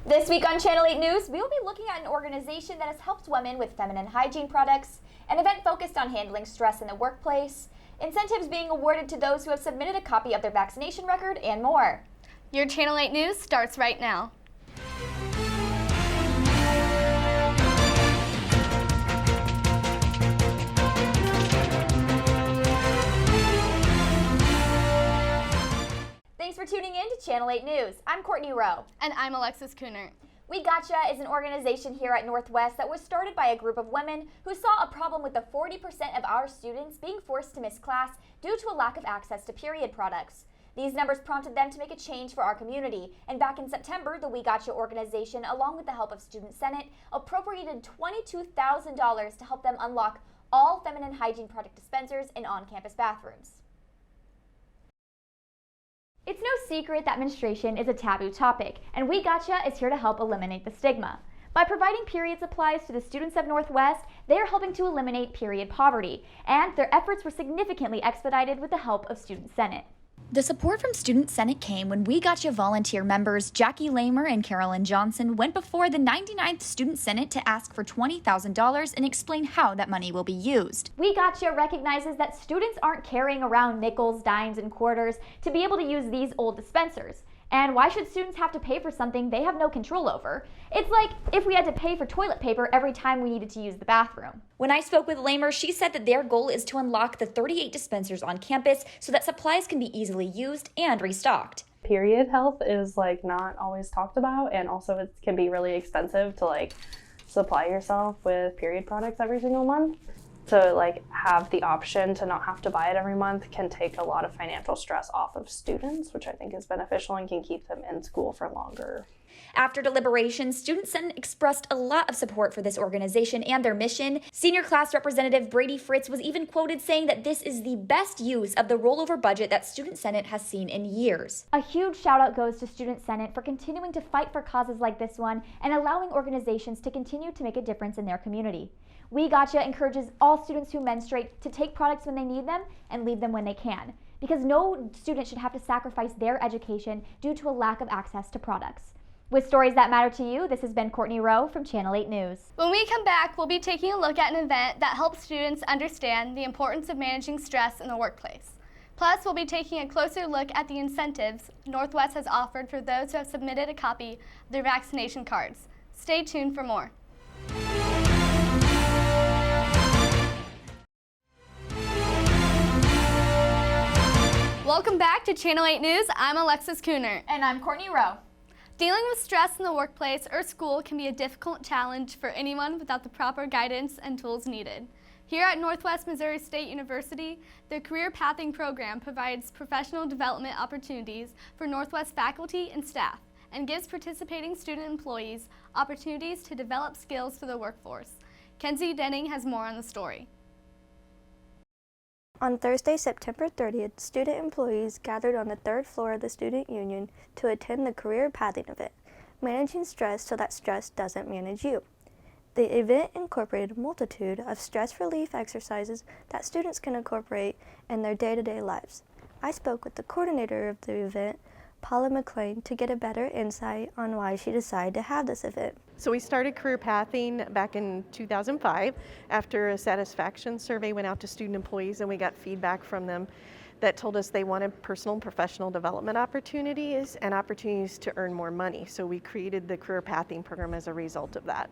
This week on Channel 8 News, we will be looking at an organization that has helped women with feminine hygiene products, an event focused on handling stress in the workplace, incentives being awarded to those who have submitted a copy of their vaccination record, and more. Your Channel 8 News starts right now. Thanks for tuning in to Channel 8 News. I'm Courtney Rowe. And I'm Alexis Kuhnert. We Gotcha is an organization here at Northwest that was started by a group of women who saw a problem with the 40% of our students being forced to miss class due to a lack of access to period products. These numbers prompted them to make a change for our community, and back in September, the We Gotcha organization, along with the help of Student Senate, appropriated $22,000 to help them unlock all feminine hygiene product dispensers in on-campus bathrooms. It's no secret that menstruation is a taboo topic, and We Gotcha is here to help eliminate the stigma. By providing period supplies to the students of Northwest, they are helping to eliminate period poverty, and their efforts were significantly expedited with the help of Student Senate. The support from Student Senate came when We Gotcha volunteer members Jackie Lamer and Carolyn Johnson went before the 99th Student Senate to ask for $20,000 and explain how that money will be used. We Gotcha recognizes that students aren't carrying around nickels, dimes, and quarters to be able to use these old dispensers. And why should students have to pay for something they have no control over? It's like if we had to pay for toilet paper every time we needed to use the bathroom. When I spoke with Lamer, she said that their goal is to unlock the 38 dispensers on campus so that supplies can be easily used and restocked. Period health is not always talked about, and also it can be really expensive to supply yourself with period products every single month. To have the option to not have to buy it every month can take a lot of financial stress off of students, which I think is beneficial and can keep them in school for longer. After deliberation, Student Senate expressed a lot of support for this organization and their mission. Senior class representative Brady Fritz was even quoted saying that this is the best use of the rollover budget that Student Senate has seen in years. A huge shout out goes to Student Senate for continuing to fight for causes like this one and allowing organizations to continue to make a difference in their community. We Gotcha encourages all students who menstruate to take products when they need them and leave them when they can, because no student should have to sacrifice their education due to a lack of access to products. With stories that matter to you, this has been Courtney Rowe from Channel 8 News. When we come back, we'll be taking a look at an event that helps students understand the importance of managing stress in the workplace. Plus, we'll be taking a closer look at the incentives Northwest has offered for those who have submitted a copy of their vaccination cards. Stay tuned for more. Welcome back to Channel 8 News. I'm Alexis Kuhnert. And I'm Courtney Rowe. Dealing with stress in the workplace or school can be a difficult challenge for anyone without the proper guidance and tools needed. Here at Northwest Missouri State University, the Career Pathing Program provides professional development opportunities for Northwest faculty and staff and gives participating student employees opportunities to develop skills for the workforce. Kenzie Denning has more on the story. On Thursday, September 30th, student employees gathered on the third floor of the Student Union to attend the Career Pathing event, Managing Stress so that stress doesn't manage you. The event incorporated a multitude of stress relief exercises that students can incorporate in their day-to-day lives. I spoke with the coordinator of the event, Paula McLean, to get a better insight on why she decided to have this event. So we started Career Pathing back in 2005 after a satisfaction survey went out to student employees, and we got feedback from them that told us they wanted personal and professional development opportunities and opportunities to earn more money. So we created the Career Pathing program as a result of that.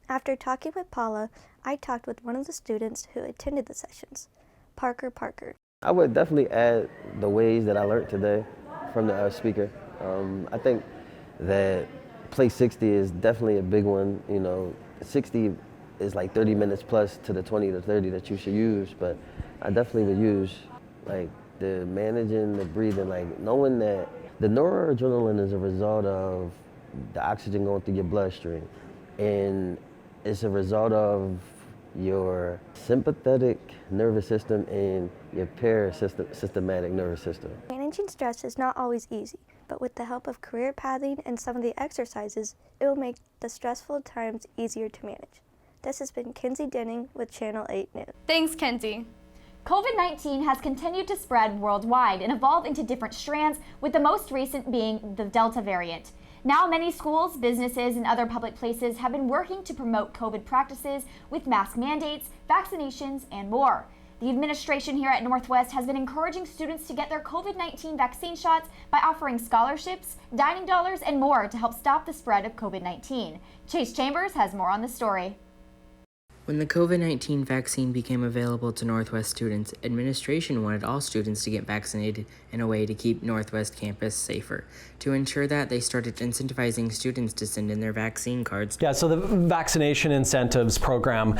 After talking with Paula, I talked with one of the students who attended the sessions, Parker. I would definitely add the ways that I learned today from the speaker. I think that Play 60 is definitely a big one. 60 is 30 minutes plus to the 20 to 30 that you should use, but I definitely would use the managing, the breathing, knowing that the noradrenaline is a result of the oxygen going through your bloodstream, and it's a result of your sympathetic nervous system and your parasympathetic nervous system. Managing stress is not always easy, but with the help of Career Pathing and some of the exercises, it will make the stressful times easier to manage. This has been Kenzie Denning with Channel 8 News. Thanks, Kenzie. COVID-19 has continued to spread worldwide and evolve into different strands, with the most recent being the Delta variant. Now, many schools, businesses, and other public places have been working to promote COVID practices with mask mandates, vaccinations, and more. The administration here at Northwest has been encouraging students to get their COVID-19 vaccine shots by offering scholarships, dining dollars, and more to help stop the spread of COVID-19. Chase Chambers has more on the story. When the COVID-19 vaccine became available to Northwest students, administration wanted all students to get vaccinated in a way to keep Northwest campus safer. To ensure that, they started incentivizing students to send in their vaccine cards. Yeah, so the vaccination incentives program,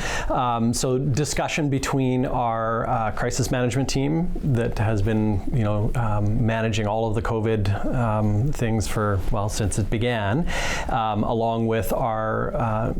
so discussion between our crisis management team that has been, managing all of the COVID things for, since it began, along with our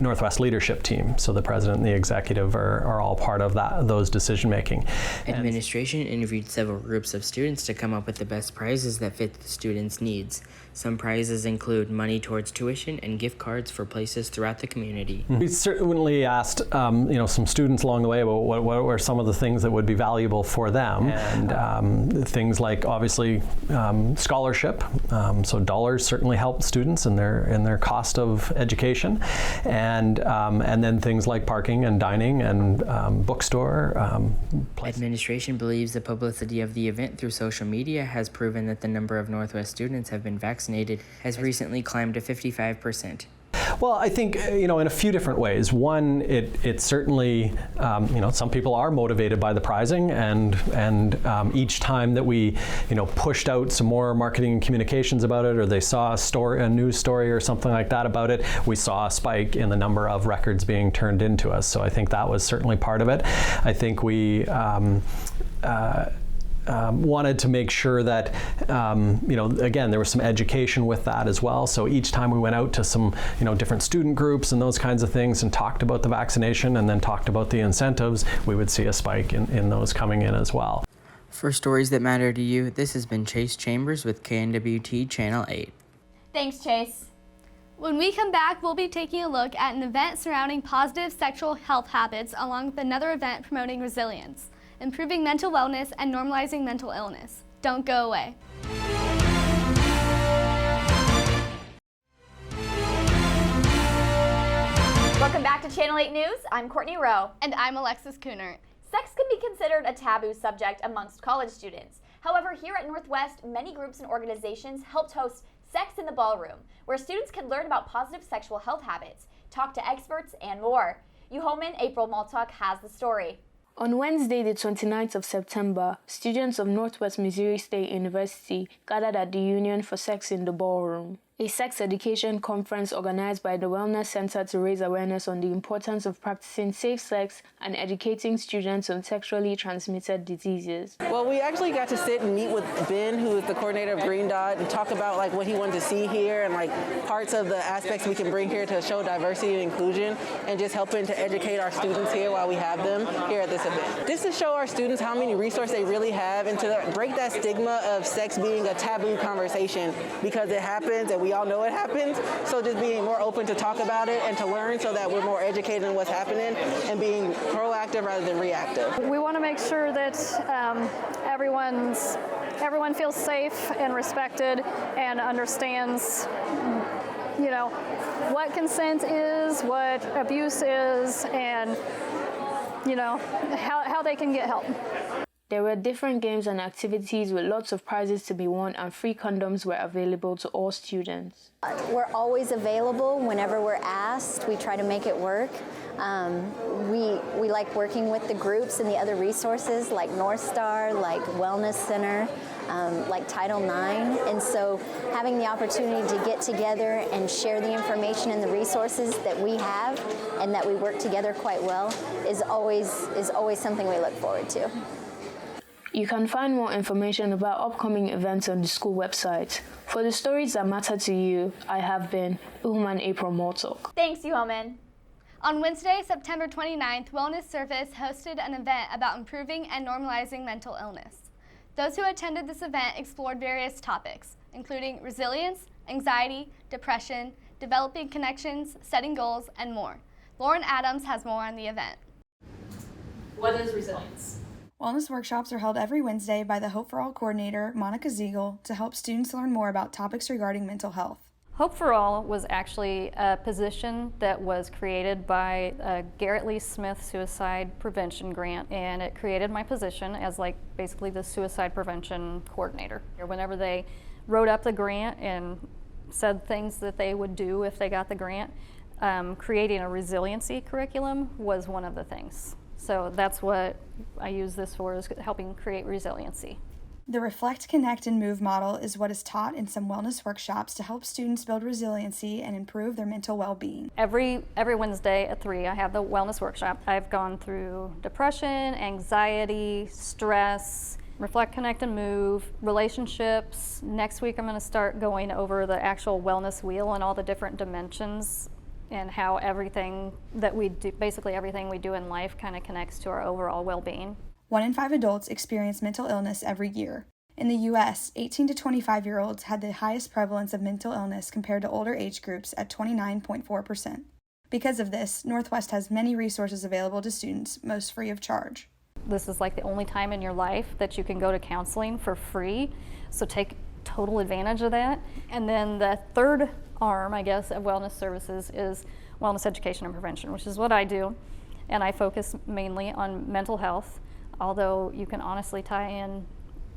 Northwest leadership team. So the president and the executive are all part of those decision making. Administration interviewed several groups of students to come up with the best prizes that fit the students' needs. Some prizes include money towards tuition and gift cards for places throughout the community. We certainly asked, some students along the way about what were some of the things that would be valuable for them, and things like obviously scholarship. So dollars certainly help students in their cost of education, and then things like parking and dining and bookstore. Administration believes the publicity of the event through social media has proven that the number of Northwest students have been vaccinated has recently climbed to 55%. Well, I think, in a few different ways. One, it certainly, some people are motivated by the prizing, and each time that we, pushed out some more marketing and communications about it, or they saw a news story or something like that about it, we saw a spike in the number of records being turned into us. So I think that was certainly part of it. I think we wanted to make sure that, again, there was some education with that as well. So each time we went out to some, different student groups and those kinds of things and talked about the vaccination and then talked about the incentives, we would see a spike in those coming in as well. For stories that matter to you, this has been Chase Chambers with KNWT Channel 8. Thanks, Chase. When we come back, we'll be taking a look at an event surrounding positive sexual health habits along with another event promoting resilience, improving mental wellness, and normalizing mental illness. Don't go away. Welcome back to Channel 8 News. I'm Courtney Rowe. And I'm Alexis Kuhnert. Sex can be considered a taboo subject amongst college students. However, here at Northwest, many groups and organizations helped host Sex in the Ballroom, where students can learn about positive sexual health habits, talk to experts, and more. Uhoman, April Moltolk has the story. On Wednesday, the 29th of September, students of Northwest Missouri State University gathered at the Union for Sex in the Ballroom, a sex education conference organized by the Wellness Center to raise awareness on the importance of practicing safe sex and educating students on sexually transmitted diseases. Well, we actually got to sit and meet with Ben, who is the coordinator of Green Dot, and talk about what he wanted to see here and parts of the aspects we can bring here to show diversity and inclusion, and just helping to educate our students here while we have them here at this event. Just to show our students how many resources they really have and to break that stigma of sex being a taboo conversation, because it happens and we all know it happens. So just being more open to talk about it and to learn so that we're more educated in what's happening and being proactive rather than reactive. We want to make sure that everyone feels safe and respected and understands what consent is, what abuse is, and how they can get help. There were different games and activities with lots of prizes to be won, and free condoms were available to all students. We're always available whenever we're asked. We try to make it work. We like working with the groups and the other resources like North Star, like Wellness Center, like Title IX. And so having the opportunity to get together and share the information and the resources that we have and that we work together quite well is always something we look forward to. You can find more information about upcoming events on the school website. For the stories that matter to you, I have been Uhoman, April Moltolk. Thanks, Uhoman. On Wednesday, September 29th, Wellness Service hosted an event about improving and normalizing mental illness. Those who attended this event explored various topics, including resilience, anxiety, depression, developing connections, setting goals, and more. Lauren Adams has more on the event. What is resilience? Wellness workshops are held every Wednesday by the Hope for All coordinator, Monica Ziegel, to help students learn more about topics regarding mental health. Hope for All was actually a position that was created by a Garrett Lee Smith suicide prevention grant, and it created my position as like basically the suicide prevention coordinator. Whenever they wrote up the grant and said things that they would do if they got the grant, creating a resiliency curriculum was one of the things. So that's what I use this for, is helping create resiliency. The Reflect, Connect, and Move model is what is taught in some wellness workshops to help students build resiliency and improve their mental well-being. Every Wednesday at 3, I have the wellness workshop. I've gone through depression, anxiety, stress, Reflect, Connect, and Move, relationships. Next week I'm going to start going over the actual wellness wheel and all the different dimensions and how everything that we do, basically everything we do in life, kind of connects to our overall well-being. 1 in 5 adults experience mental illness every year. In the U.S., 18 to 25-year-olds had the highest prevalence of mental illness compared to older age groups at 29.4%. Because of this, Northwest has many resources available to students, most free of charge. This is like the only time in your life that you can go to counseling for free, so take total advantage of that. And then the third arm, I guess, of wellness services is wellness education and prevention, which is what I do, and I focus mainly on mental health, although you can honestly tie in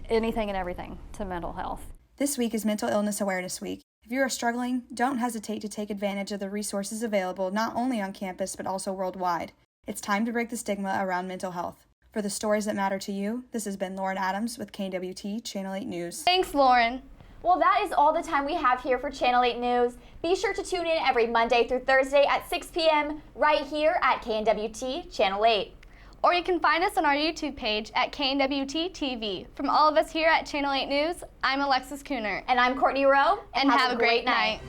anything and everything to mental health. This week is Mental Illness Awareness Week. If you are struggling, don't hesitate to take advantage of the resources available not only on campus but also worldwide. It's time to break the stigma around mental health. For the stories that matter to you, this has been Lauren Adams with KNWT Channel 8 News. Thanks, Lauren. Well, that is all the time we have here for Channel 8 News. Be sure to tune in every Monday through Thursday at 6 p.m. right here at KNWT Channel 8. Or you can find us on our YouTube page at KNWT TV. From all of us here at Channel 8 News, I'm Alexis Kuhnert. And I'm Courtney Rowe. And have a great night.